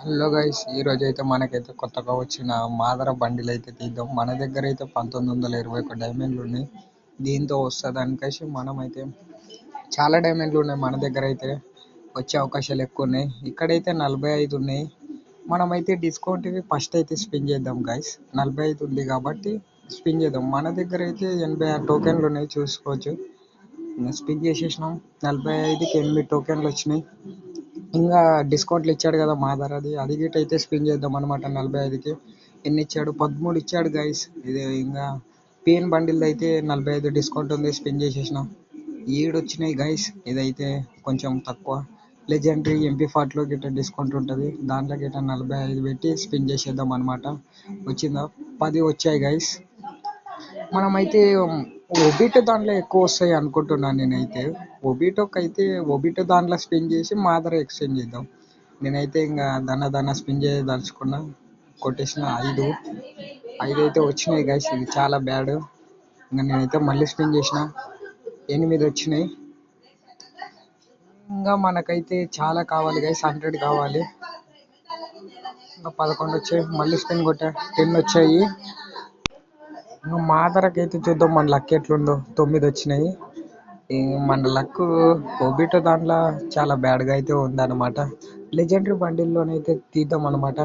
Hello guys, ఈ రోజు అయితే మనకైతే కొత్తగా వచ్చిన మాదర బండిలు అయితే తీద్దాం. మన దగ్గర అయితే 1921 డైమండ్లు ఉన్నాయి. దీంతో వస్తుంది అనుకేసి మనమైతే చాలా డైమండ్లు ఉన్నాయి. మన దగ్గర అయితే వచ్చే అవకాశాలు ఎక్కువ ఉన్నాయి. ఇక్కడైతే 45 ఉన్నాయి. మనమైతే డిస్కౌంట్ ఇవి ఫస్ట్ అయితే స్పిన్ చేద్దాం గైస్. 45 ఉంది కాబట్టి స్పిన్ చేద్దాం. మన దగ్గర అయితే 86 టోకెన్లు ఉన్నాయి, చూసుకోవచ్చు. ఇంకా స్పిన్ చేసేసినాం. 45కి 8 టోకెన్లు వచ్చినాయి. ఇంకా డిస్కౌంట్లు ఇచ్చాడు కదా మాదర్, అది గిట్ అయితే స్పిన్ చేద్దాం అనమాట. 45కి ఎన్ని ఇచ్చాడు? 13 ఇచ్చాడు గైస్. ఇది ఇంకా పిఎన్ బండిల్ అయితే 45 డిస్కౌంట్ ఉంది, స్పిన్ చేసేసిన. 7 వచ్చినాయి గైస్. ఇదైతే కొంచెం తక్కువ. లెజెండరీ MP40లో గిట్ట డిస్కౌంట్ ఉంటుంది, దాంట్లో గిట్ట 45 పెట్టి స్పిన్ చేసేద్దాం అనమాట. వచ్చిందా? 10 వచ్చాయి గైస్. మనమైతే ఒబిటో దాంట్లో ఎక్కువ వస్తాయి అనుకుంటున్నాను నేనైతే. ఒబిటో దాంట్లో స్పిన్ చేసి మాదర ఎక్స్చేంజ్ చేద్దాం. నేనైతే ఇంకా దాన్న స్పిన్ చేయదలుచుకున్నా. కొట్టేసిన 5 అయితే వచ్చినాయి గైస్. ఇది చాలా బ్యాడ్. ఇంకా నేనైతే మళ్ళీ స్పిన్ చేసిన, 8 వచ్చినాయి. ఇంకా మనకైతే చాలా కావాలి గైస్, 100 కావాలి. ఇంకా 11 వచ్చాయి. మళ్ళీ స్పిన్ కొట్టా, 10 వచ్చాయి. ఇంకా మాదరకి అయితే చూద్దాం మన లక్ ఎట్లుందో. 9 వచ్చినాయి. మన లక్ ఒబిటో దాంట్లో చాలా బ్యాడ్గా అయితే ఉందన్నమాట. లెజెండరీ బండిల్లోనైతే తీద్దాం అనమాట.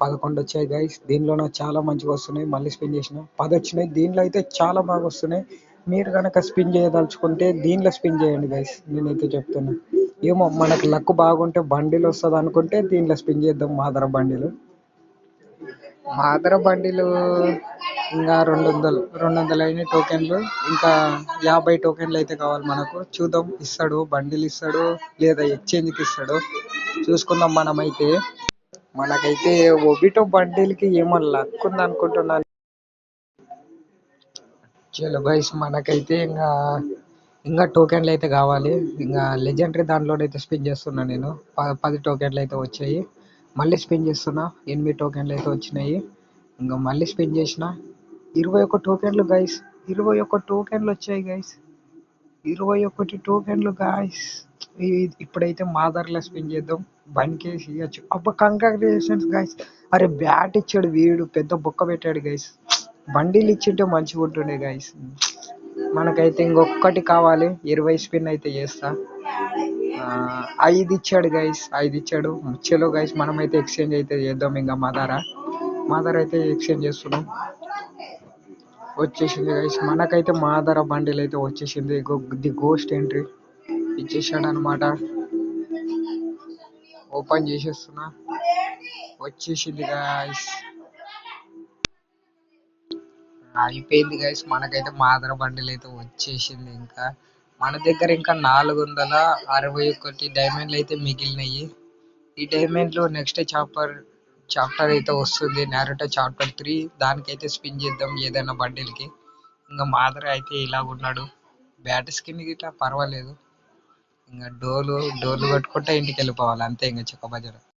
11 వచ్చాయి గైస్. దీనిలోనే చాలా మంచిగా వస్తున్నాయి. మళ్ళీ స్పిన్ చేసిన, 10 వచ్చినాయి. దీంట్లో అయితే చాలా బాగా వస్తున్నాయి. మీరు కనుక స్పిన్ చేయదలుచుకుంటే దీంట్లో స్పిన్ చేయండి గైస్, నేనైతే చెప్తున్నా. ఏమో మనకు లక్ బాగుంటే బండిల్ వస్తుంది అనుకుంటే దీంట్లో స్పిన్ చేద్దాం. మాదర బండిలు ఇంకా 200 అయిన టోకెన్లు, ఇంకా 50 టోకెన్లు అయితే కావాలి మనకు. చూద్దాం, ఇస్తాడు బండిలు ఇస్తాడు లేదా ఎక్స్చేంజ్కి ఇస్తాడు, చూసుకుందాం. మనకైతే ఒబిటో బండిల్కి ఏమో లక్ ఉంది అనుకుంటున్నాను. చలో గైస్, మనకైతే ఇంకా టోకెన్లు అయితే కావాలి. ఇంకా లెజెండరీ దాంట్లోనైతే స్పిన్ చేస్తున్నా నేను. 10 టోకెన్లు అయితే వచ్చాయి. మళ్ళీ స్పిన్ చేస్తున్నా, 8 టోకెన్లు అయితే వచ్చినాయి. ఇంకా మళ్ళీ స్పిన్ చేసిన, 21 టోకెన్లు గైస్. 21 టోకెన్లు వచ్చాయి గైస్. 21 టోకెన్లు గాయస్. ఇప్పుడైతే మాదర్లో స్పిన్ చేద్దాం, బండికేసి ఇవ్వచ్చు. అబ్బా, కంగ్రాచులేషన్స్ గైస్. అరే బ్యాట్ ఇచ్చాడు వీడు, పెద్ద బొక్క పెట్టాడు గైస్. బండిలు ఇచ్చింటే మంచిగా ఉంటుండే గైస్. మనకైతే ఇంకొకటి కావాలి. 20 స్పిన్ అయితే చేస్తా. 5 ఇచ్చాడు గైస్, 5 ఇచ్చాడు. చలో గైస్, మనమైతే ఎక్స్చేంజ్ అయితే చేద్దాం. ఇంకా మాదర్ అయితే ఎక్స్చేంజ్ చేస్తున్నాం. వచ్చేసింది గైస్, మనకైతే మాదర బండిల్ అయితే వచ్చేసింది. ది గోస్ట్ ఎంట్రీ ఇచ్చేసాడు అనమాట. ఓపెన్ చేసేస్తున్నా, వచ్చేసింది గైస్. అయిపోయింది గైస్, మనకైతే మాదర బండిల్ అయితే వచ్చేసింది. ఇంకా మన దగ్గర ఇంకా 461 డైమండ్లు అయితే మిగిలినాయి. ఈ డైమండ్లు నెక్స్ట్ చాప్టర్ అయితే వస్తుంది, నారుటో చాప్టర్ 3. దానికైతే స్పిన్ చేద్దాం ఏదైనా బండిల్కి. ఇంకా మాదర అయితే ఇలా ఉన్నాడు. బ్యాట్ స్కిన్ గిట్లా పర్వాలేదు. ఇంకా డోర్లు కట్టుకుంటే ఇంటికి వెళ్ళిపోవాలి అంతే. ఇంకా చిక్క బజార్.